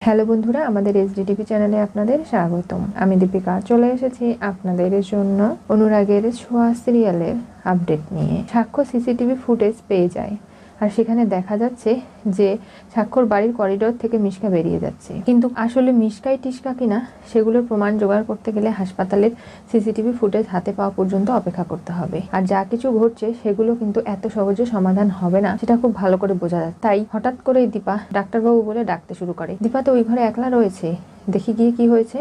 Hello বন্ধুরা, আমাদের SDTV চ্যানেলে আপনাদের স্বাগতম। আমি দীপিকা চলে এসেছি আপনাদের জন্য অনুরাগের ছোঁয়া সিরিয়ালের আপডেট নিয়ে। সাক্ষ্য সিসিটিভি ফুটেজ পেয়ে যায়, আর সেখানে দেখা যাচ্ছে যে সাক্ষ্যর বাড়ির করিডোর থেকে মিশকা বেরিয়ে যাচ্ছে, কিন্তু আসলে মিশকাই টিশকা কিনা সেগুলোর প্রমাণ জোগাড় করতে গেলে হাসপাতালের সিসিটিভি ফুটেজ হাতে পাওয়া পর্যন্ত অপেক্ষা করতে হবে। আর যা কিছু ঘটছে সেগুলো কিন্তু এত সহজে সমাধান হবে না, সেটা খুব ভালো করে বোঝা যায়। তাই হঠাৎ করে দীপা ডাক্তারবাবু বলে ডাকতে শুরু করে। দীপা তো ওই ঘরে একলা রয়েছে, দেখি গিয়ে কি হয়েছে।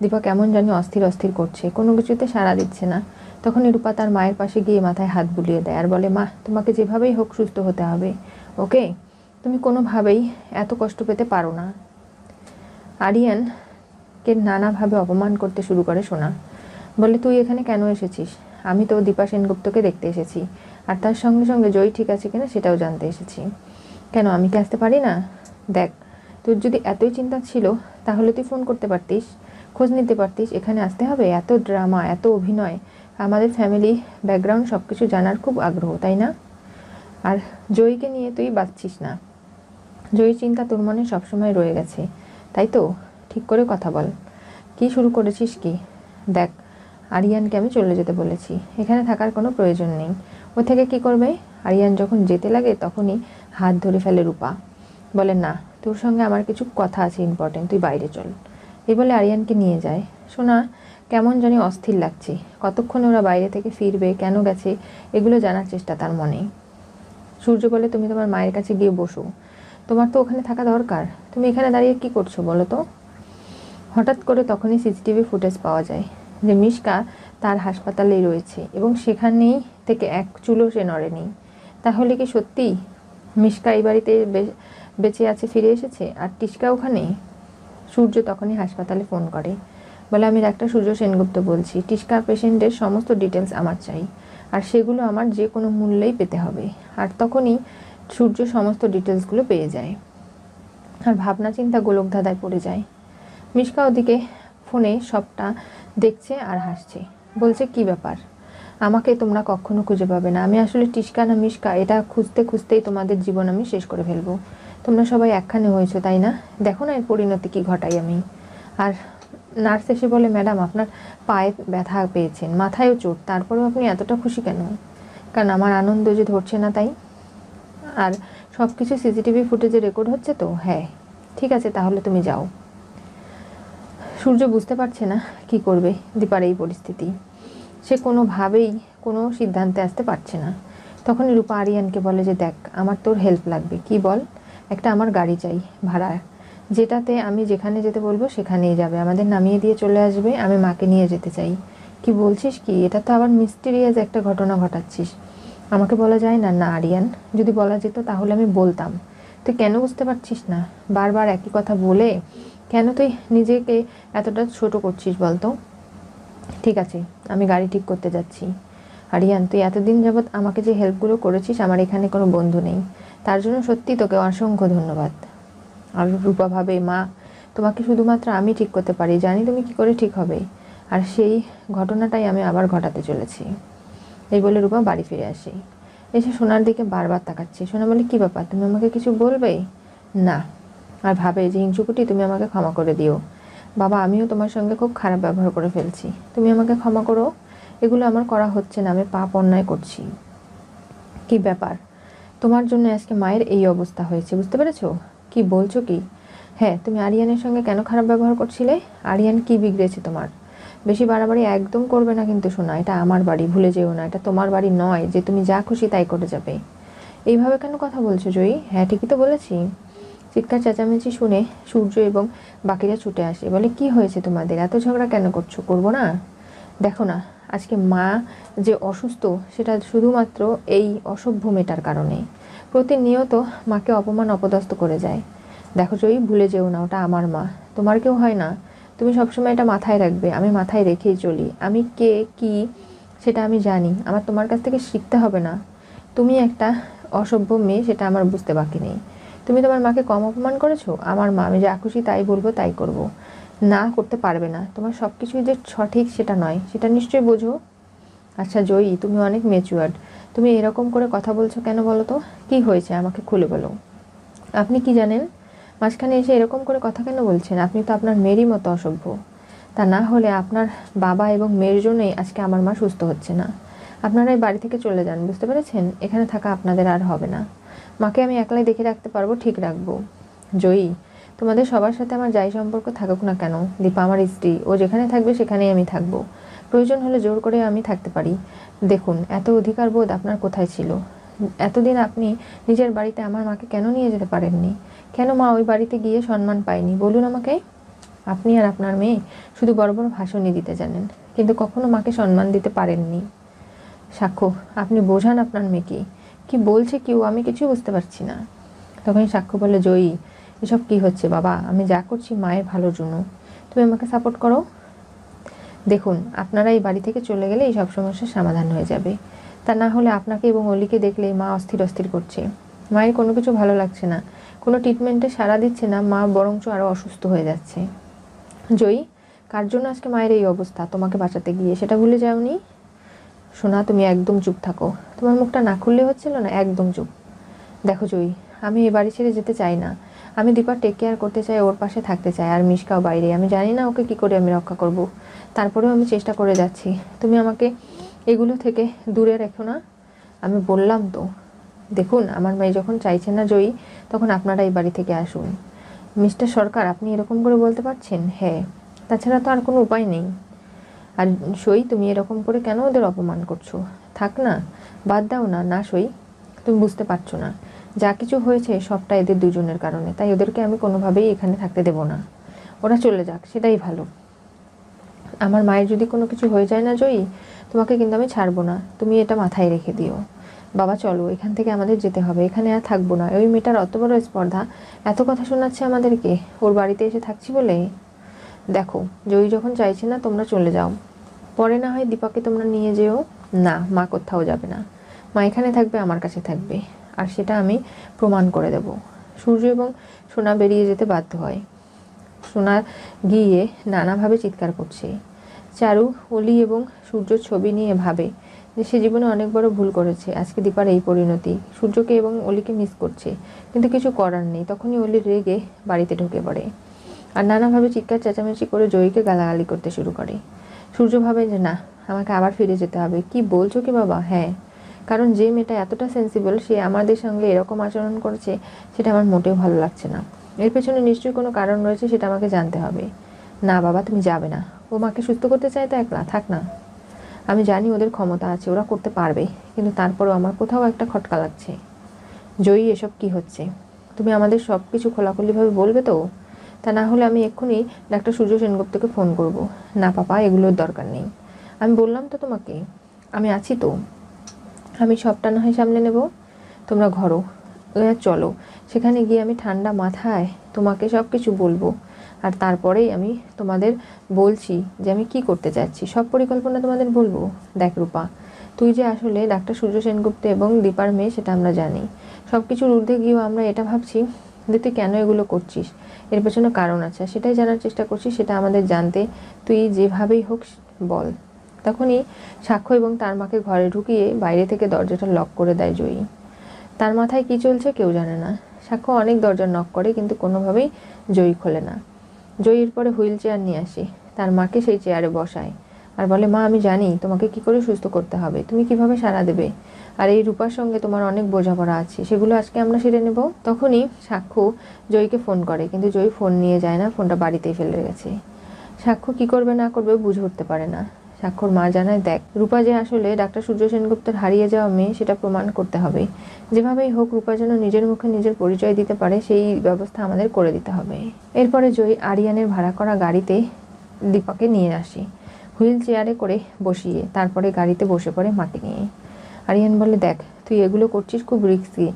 দীপা কেমন জানি অস্থির অস্থির করছে, কোনো কিছুতে সাড়া দিচ্ছে না। তখনই রূপা তার মায়ের পাশে গিয়ে মাথায় হাত বুলিয়ে দেয় আর বলে, মা, তোমাকে যেভাবেই হোক সুস্থ হতে হবে, ওকে? তুমি কোনোভাবেই এত কষ্ট পেতে পারো না। আরিয়ানকে নানাভাবে অপমান করতে শুরু করে সোনা। বলে, তুই এখানে কেন এসেছিস? আমি তো দীপা সেনগুপ্তকে দেখতে এসেছি, আর তার সঙ্গে সঙ্গে জয়ী ঠিক আছে কিনা সেটাও জানতে এসেছি। কেন, আমি কি আসতে পারি না? দেখ, তোর যদি এতই চিন্তা ছিল তাহলে তুই ফোন করতে পারতিস, খোঁজ নিতে পারতিস। এখানে আসতে হবে? এত ড্রামা, এত অভিনয়, আমাদের ফ্যামিলি ব্যাকগ্রাউন্ড সব কিছু জানার খুব আগ্রহ, তাই না? আর জয়ীকে নিয়ে তুই বাঁচছিস না। জয়ীর চিন্তা তোর মনে সবসময় রয়ে গেছে, তাই তো? ঠিক করে কথা বল, কি শুরু করেছিস কি? দেখ, আরিয়ানকে আমি চলে যেতে বলেছি, এখানে থাকার কোনো প্রয়োজন নেই। ও থেকে কি করবে? আরিয়ান যখন যেতে লাগে তখনই হাত ধরে ফেলে রূপা। বলে, না, তোর সঙ্গে আমার কিছু কথা আছে ইম্পর্টেন্ট, তুই বাইরে চল। এই বলে আরিয়ানকে নিয়ে যায়। শোনা কেমন জানি অস্থির লাগছে, কতক্ষণে ওরা বাইরে থেকে ফিরবে, কেন গেছে, এগুলো জানার চেষ্টা তার মনে। সূর্য বলে, তুমি তোমার মায়ের কাছে গিয়ে বসো, তোমার তো ওখানে থাকা দরকার, তুমি এখানে দাঁড়িয়ে কি করছো বলো তো? হঠাৎ করে তখনই সিসিটিভি ফুটেজ পাওয়া যায় যে মিশকা তার হাসপাতালেই রয়েছে এবং সেখানেই থেকে এক চুলও সে নড়েনি। তাহলে কি সত্যি মিশকা এই বাড়িতে বেঁচে আছে, ফিরে এসেছে, আর টিশকা ওখানে? সূর্য তখনই হাসপাতালে ফোন করে, বলে, আমি ডাক্তার সূর্য সেনগুপ্ত বলছি, টিশকা পেশেন্টের সমস্ত ডিটেলস আমার চাই, আর সেগুলো আমার যে কোনো মূল্যেই পেতে হবে। আর তখনই সূর্য সমস্ত ডিটেলসগুলো পেয়ে যায়, আর ভাবনা চিন্তা গোলক ধাঁধায় পড়ে যায়। মিশকা ওদিকে ফোনে সবটা দেখছে আর হাসছে, বলছে, কি ব্যাপার, আমাকে তোমরা কখনো খুঁজে পাবে না। আমি আসলে টিশকা না মিশকা এটা খুঁজতে খুঁজতেই তোমাদের জীবন আমি শেষ করে ফেলবো। তোমরা সবাই একখানে হয়েছো, তাই না? দেখো না এর পরিণতি কি ঘটাই আমি। আর নার্স এসে বলে, ম্যাডাম, আপনার পায়ে ব্যথা পেয়েছেন, মাথায়ও চোট, তারপরেও আপনি এতটা খুশি কেন? কারণ আমার আনন্দ যে ধরছে না, তাই। আর সব কিছু সিসিটিভি ফুটেজে রেকর্ড হচ্ছে তো? হ্যাঁ, ঠিক আছে, তাহলে তুমি যাও। সূর্য বুঝতে পারছে না কি করবে দীপার এই পরিস্থিতি, সে কোনোভাবেই কোনো সিদ্ধান্তে আসতে পারছে না। তখনই রূপা আরিয়ানকে বলে যে, দেখ, আমার তোর হেল্প লাগবে। কি বল? একটা আমার গাড়ি চাই ভাড়া, যেটাতে আমি যেখানে যেতে বলবো সেখানেই যাবে, আমাদের নামিয়ে দিয়ে চলে আসবে, আমি মাকে নিয়ে যেতে চাই। কি বলছিস কি? এটা তো আবার মিস্টিরিয়াস একটা ঘটনা ঘটাচ্ছিস। আমাকে বলা যায় না? না আরিয়ান, যদি বলা যেত তাহলে আমি বলতাম। তুই কেন বুঝতে পারছিস না? বারবার একই কথা বলে কেন তুই নিজেকে এতটা ছোট করছিস বলতো? ঠিক আছে, আমি গাড়ি ঠিক করতে যাচ্ছি। আরিয়ান, তুই এতদিন যাবৎ আমাকে যে হেল্পগুলো করেছিস, আমার এখানে কোনো বন্ধু নেই, তার জন্য সত্যি তোকে অসংখ্য ধন্যবাদ। আর রূপা ভাবে, মা, তোমাকে শুধুমাত্র আমি ঠিক করতে পারি, জানি তুমি কি করে ঠিক হবে, আর সেই ঘটনাটাই আমি আবার ঘটাতে চলেছি। এই বলে রূপা বাড়ি ফিরে আসে, এসে সোনার দিকে বারবার তাকাচ্ছে। সোনা বলে, কি ব্যাপার, তুমি আমাকে কিছু বলবে? না। আর ভাবে যে, হিংসুকুটি, তুমি আমাকে ক্ষমা করে দিও। বাবা, আমিও তোমার সঙ্গে খুব খারাপ ব্যবহার করে ফেলছি, তুমি আমাকে ক্ষমা করো। এগুলো আমার করা হচ্ছে না, আমি পাপ অন্যায় করছি। কি ব্যাপার, তোমার জন্য আজকে মায়ের এই অবস্থা হয়েছে, বুঝতে পেরেছো? কি বলছো কি? হ্যাঁ, তুমি আরিয়ানের সঙ্গে কেন খারাপ ব্যবহার করছিলে? আরিয়ান কি বিগড়েছে তোমার? বেশি বাড়াবাড়ি একদম করবে না কিন্তু শোনা, এটা আমার বাড়ি, ভুলে যেও না, এটা তোমার বাড়ি নয় যে তুমি যা খুশি তাই করে যাবে। এইভাবে কেন কথা বলছো জয়ী? হ্যাঁ, ঠিকই তো বলেছি। চিৎকার চেঁচামেচি শুনে সূর্য এবং বাকিরা ছুটে আসে, বলে, কি হয়েছে তোমাদের, এত ঝগড়া কেন করছো? করবো না? দেখো না, আজকে মা যে অসুস্থ সেটা শুধুমাত্র এই অসভ্য মেয়েটার কারণে। প্রতিনিয়ত মাকে অপমান অপদস্থ করে যায়। দেখো জয়ী, ভুলে যেও না, ওটা আমার মা, তোমার কেউ হয় না। তুমি সবসময় এটা মাথায় রাখবে, আমি মাথায় রেখেই চলি। আমি কে কি সেটা আমি জানি, আমার তোমার কাছ থেকে শিখতে হবে না। তুমি একটা অসভ্য মেয়ে, সেটা আমার বুঝতে বাকি নেই। তুমি তোমার মাকে কম অপমান করেছো? আমার মা, আমি যা খুশি তাই বলবো তাই করব, না করতে পারবে না। তোমার সব কিছুই যে সঠিক সেটা নয়, সেটা নিশ্চয়ই বোঝো। আচ্ছা জয়ী, তুমি অনেক ম্যাচিওর্ড, তুমি এরকম করে কথা বলছো কেন বলো তো? কি হয়েছে আমাকে খুলে বলো। আপনি কি জানেন মাঝখানে এসে এরকম করে কথা কেন বলছেন? আপনি তো আপনার মেয়েরই মতো অসভ্য। তা না হলে আপনার বাবা এবং মেয়ের জন্যই আজকে আমার মা সুস্থ হচ্ছে না। আপনারা এই বাড়ি থেকে চলে যান, বুঝতে পেরেছেন? এখানে থাকা আপনাদের আর হবে না। মাকে আমি একলাই দেখে রাখতে পারবো, ঠিক রাখবো। জয়ী, তোমাদের সবার সাথে আমার যাই সম্পর্ক থাকুক না কেন, দীপা আমার স্ত্রী, ও যেখানে থাকবে সেখানেই আমি থাকবো। প্রয়োজন হলে জোর করে আমি থাকতে পারি। দেখুন, এত অধিকার বোধ আপনার কোথায় ছিল? এতদিন আপনি নিজের বাড়িতে আমার মাকে কেন নিয়ে যেতে পারেননি? কেন মা ওই বাড়িতে গিয়ে সম্মান পায়নি বলুন আমাকে? আপনি আর আপনার মেয়ে শুধু বড় বড় ভাষণই দিতে জানেন, কিন্তু কখনো মাকে সম্মান দিতে পারেননি। সাক্ষ্য, আপনি বোঝান আপনার মেয়েকে। কি বলছে কেউ, আমি কিছু বুঝতে পারছি না। তখনই সাক্ষ্য বলে, জয়ী, এসব কি হচ্ছে বাবা? আমি যা করছি মায়ের ভালোর জন্য, তুমি আমাকে সাপোর্ট করো। দেখুন, আপনারা এই বাড়ি থেকে চলে গেলে এই সব সমস্যার সমাধান হয়ে যাবে। তা না হলে আপনাকে এবং অলিকে দেখলেই মা অস্থির অস্থির করছে। মায়ের কোনো কিছু ভালো লাগছে না, কোনো ট্রিটমেন্টে সাড়া দিচ্ছে না, মা বরঞ্চ আরও অসুস্থ হয়ে যাচ্ছে। জয়ী, কার জন্য আজকে মায়ের এই অবস্থা? তোমাকে বাঁচাতে গিয়ে, সেটা ভুলে যাওনি? সোনা, তুমি একদম চুপ থাকো। তোমার মুখটা না খুললে হচ্ছিল না, একদম চুপ। দেখো জয়ী, আমি এই বাড়ি ছেড়ে যেতে চাই না। আমি দীপার টেক কেয়ার করতে চাই, ওর পাশে থাকতে চাই। আর মিশকাও বাইরে, আমি জানি না ওকে কি করে আমি রক্ষা করব। তারপরেও আমি চেষ্টা করে যাচ্ছি। তুমি আমাকে এগুলো থেকে দূরে রেখো না। আমি বললাম তো। দেখুন, আমার মেয়ে যখন চাইছেন না জয়ী, তখন আপনারা এই বাড়ি থেকে আসুন। মিস্টার সরকার, আপনি এরকম করে বলতে পারছেন? হ্যাঁ, তাছাড়া তো আর কোনো উপায় নেই। আর সই, তুমি এরকম করে কেন ওদের অপমান করছো? থাক না, বাদ দাও না। না সই, তুমি বুঝতে পারছো না। যা কিছু হয়েছে সবটা এদের দুজনের কারণে, তাই ওদেরকে আমি কোনোভাবেই এখানে থাকতে দেব না। ওরা চলে যাক, সেটাই ভালো। আমার মায়ের যদি কোনো কিছু হয়ে যায় না জয়ী, তোমাকে কিন্তু আমি ছাড়বো না, তুমি এটা মাথায় রেখে দিও। বাবা চলো, এখান থেকে আমাদের যেতে হবে, এখানে আর থাকবো না। ওই মেয়েটার অত বড় স্পর্ধা, এত কথা শোনাচ্ছে আমাদেরকে ওর বাড়িতে এসে থাকছি বলে। দেখো, জয়ী যখন চাইছে না, তোমরা চলে যাও। পরে না হয় দীপাকে তোমরা নিয়ে যেও। না, মা কোথাও যাবে না। মা এখানে থাকবে, আমার কাছে থাকবে, আর সেটা আমি প্রমাণ করে দেব। সূর্য এবং সোনা বেরিয়ে যেতে বাধ্য হয়। সোনা গিয়ে নানাভাবে চিৎকার করছে। চারু অলি এবং সূর্যর ছবি নিয়ে ভাবে যে সে জীবনে অনেক বড় ভুল করেছে। আজকে দীপার এই পরিণতি। সূর্যকে এবং অলিকে মিস করছে, কিন্তু কিছু করার নেই। তখনই অলি রেগে বাড়িতে ঢুকে পড়ে আর নানাভাবে চিৎকার চেঁচামেচি করে জয়ীকে গালাগালি করতে শুরু করে। সূর্য ভাবে যে না, আমাকে আবার ফিরে যেতে হবে। কি বলছো কি বাবা? হ্যাঁ, কারণ যে মেয়েটা এতটা সেন্সিবল, সে আমাদের সঙ্গে এরকম আচরণ করেছে, সেটা আমার মোটেও ভালো লাগছে না। এর পেছনে নিশ্চয়ই কোনো কারণ রয়েছে, সেটা আমাকে জানতে হবে। না বাবা, তুমি যাবে না। ও মাকে সুস্থ করতে চায় তো একলা থাক না। আমি জানি ওদের ক্ষমতা আছে, ওরা করতে পারবে, কিন্তু তারপরেও আমার কোথাও একটা খটকা লাগছে। জয়ী, এসব কি হচ্ছে? তুমি আমাদের সব কিছু খোলাখুলিভাবে বলবে তো? তা না হলে আমি এক্ষুনি ডাক্তার সূর্য সেনগুপ্তকে ফোন করব। না পাপা, এগুলোর দরকার নেই। আমি বললাম তো তোমাকে, আমি আছি তো। আমি সবটা না হয় সামলে নেব। তোমরা ঘরো চলো, সেখানে গিয়ে আমি ঠান্ডা মাথায় তোমাকে সব কিছু বলবো। আর তারপরেই আমি তোমাদের বলছি যে আমি কি করতে চাচ্ছি, সব পরিকল্পনা তোমাদের বলবো। দেখ রূপা, তুই যে আসলে ডাক্তার সূর্য সেনগুপ্ত এবং দীপার মেয়ে, সেটা আমরা জানি। সব কিছুর ঊর্ধ্বে গিয়েও আমরা এটা ভাবছি যে তুই কেন এগুলো করছিস, এর পেছনে কারণ আছে, সেটাই জানার চেষ্টা করছিস। সেটা আমাদের জানতে তুই যেভাবেই হোক বল। তখনই সাক্ষ্য এবং তার মাকে ঘরে ঢুকিয়ে বাইরে থেকে দরজাটা লক করে দেয় জয়ী। তার মাথায় কি চলছে কেউ জানে না। সাক্ষ্য অনেক দরজা নক করে, কিন্তু কোনোভাবেই জয়ী খোলে না। জয়ীর পরে হুইল চেয়ার নিয়ে আসে, তার মাকে সেই চেয়ারে বসায় আর বলে, মা আমি জানি তোমাকে কি করে সুস্থ করতে হবে, তুমি কিভাবে সাড়া দেবে। আর এই রূপার সঙ্গে তোমার অনেক বোঝাপড়া আছে, সেগুলো আজকে আমরা সেরে নেব। তখনই সাক্ষ্য জয়ীকে ফোন করে, কিন্তু জয়ী ফোন নিয়ে যায় না, ফোনটা বাড়িতেই ফেলে গেছে। সাক্ষ্য কি করবে না করবে বুঝে উঠতে পারে না। সাক্ষর মা জানায়, দেখ রূপা যে আসলে ডাক্তার সূর্য সেনগুপ্তের হারিয়ে যাওয়া মেয়ে, সেটা প্রমাণ করতে হবে। যেভাবেই হোক রূপা যেন নিজের মুখে নিজের পরিচয় দিতে পারে, সেই ব্যবস্থা আমাদের করে দিতে হবে। এরপরে জয়ী আরিয়ানের ভাড়া করা গাড়িতে দীপাকে নিয়ে আসে, হুইল চেয়ারে করে বসিয়ে। তারপরে গাড়িতে বসে পড়ে মাকে নিয়ে। আরিয়ান বলে, দেখ তুই এগুলো করছিস খুব রিস্কি,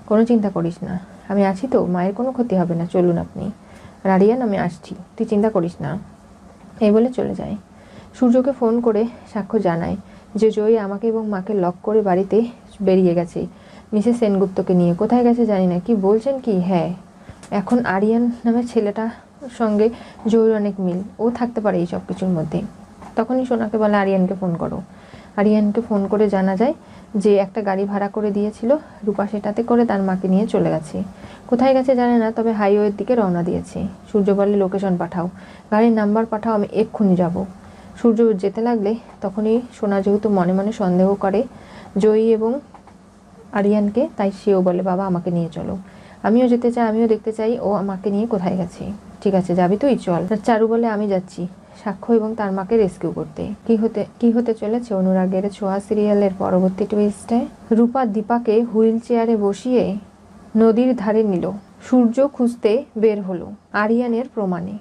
কোনো চিন্তা করিস না, আমি আছি তো, মায়ের কোনো ক্ষতি হবে না, চলুন আপনি। আর আরিয়ান, আমি আসছি, তুই চিন্তা করিস না। এই বলে চলে যায়। সূর্যকে ফোন করে সাক্ষ্য জানায় যে জয়ী আমাকে এবং মাকে লক করে বাড়িতে বেরিয়ে গেছে মিসেস সেনগুপ্তকে নিয়ে। কোথায় গেছে জানি না। কি বলছেন কি? হ্যাঁ, এখন আরিয়ান নামের ছেলেটার সঙ্গে জয়ীর অনেক মিল, ও থাকতে পারে এই সব কিছুর মধ্যে। তখনই সোনাকে বলে, আরিয়ানকে ফোন করো। আরিয়ানকে ফোন করে জানা যায় যে একটা গাড়ি ভাড়া করে দিয়েছিল, রূপা সেটাতে করে তার মাকে নিয়ে চলে গেছে। কোথায় গেছে জানে না, তবে হাইওয়ের দিকে রওনা দিয়েছে। সূর্য বলে লোকেশন পাঠাও, গাড়ির নাম্বার পাঠাও, আমি এক্ষুনি যাব। সূর্য যেতে লাগলে তখনই সোনা যেহেতু মনে মনে সন্দেহ করে জয়ী এবং আরিয়ানকে, তাই সেও বলে বাবা আমাকে নিয়ে চলো, আমিও যেতে চাই, আমিও দেখতে চাই ও আমাকে নিয়ে কোথায় গেছে। ঠিক আছে যাবি তুই, চল। চারু বলে আমি যাচ্ছি সাক্ষ্য এবং তার মাকে রেস্কিউ করতে। কি হতে চলেছে অনুরাগের ছোঁয়া সিরিয়ালের পরবর্তী টুইস্টে? রূপা দীপাকে হুইল চেয়ারে বসিয়ে নদীর ধারে নিল। সূর্য খুঁজতে বের হলো আরিয়ানের প্রমাণে।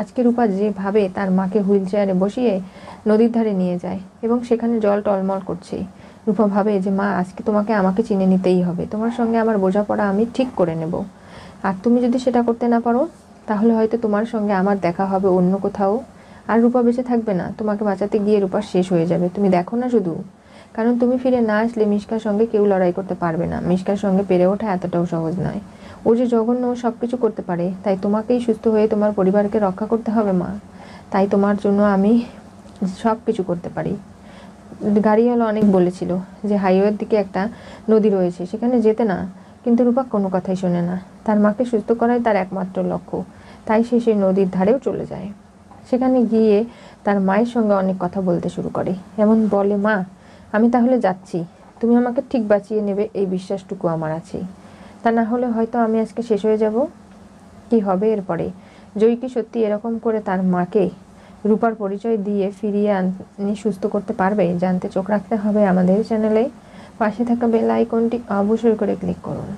আজকে রূপা যেভাবে তার মাকে হুইল চেয়ারে বসিয়ে নদীর ধারে নিয়ে যায় এবং সেখানে জল টলমল করছে, রূপা ভাবে যে মা আজকে তোমাকে আমাকে চিনে নিতেই হবে, তোমার সঙ্গে আমার বোঝাপড়া আমি ঠিক করে নেব। আর তুমি যদি সেটা করতে না পারো তাহলে হয়তো তোমার সঙ্গে আমার দেখা হবে অন্য কোথাও, আর রূপা বেঁচে থাকবে না, তোমাকে বাঁচাতে গিয়ে রূপা শেষ হয়ে যাবে। তুমি দেখো না শুধু, কারণ তুমি ফিরে না আসলে মিশকার সঙ্গে কেউ লড়াই করতে পারবে না। মিশকার সঙ্গে পেরে ওঠা এতটাও সহজ নয়। ও যে জঘন্য, ও সব কিছু করতে পারে, তাই তোমাকেই সুস্থ হয়ে তোমার পরিবারকে রক্ষা করতে হবে মা। তাই তোমার জন্য আমি সব কিছু করতে পারি। গাড়িওয়ালা অনেক বলেছিল যে হাইওয়ের দিকে একটা নদী রয়েছে, সেখানে যেতে না, কিন্তু রূপা কোনো কথাই শোনে না। তার মাকে সুস্থ করাই তার একমাত্র লক্ষ্য, তাই সে সেই নদীর ধারেও চলে যায়। সেখানে গিয়ে তার মায়ের সঙ্গে অনেক কথা বলতে শুরু করে, এমন বলে মা আমি তাহলে যাচ্ছি, তুমি আমাকে ঠিক বাঁচিয়ে নেবে এই বিশ্বাসটুকু আমার আছে, তা না হলে হয়তো আমি আজকে শেষ হয়ে যাব। কি হবে এরপরে? জয়ী কি সত্যি এরকম করে তার মাকে রূপার পরিচয় দিয়ে ফিরিয়ে আনি সুস্থ করতে পারবে? জানতে চোখ রাখতে হবে আমাদের চ্যানেলে। পাশে থাকা বেল আইকনটি অবশ্যই করে ক্লিক করুন।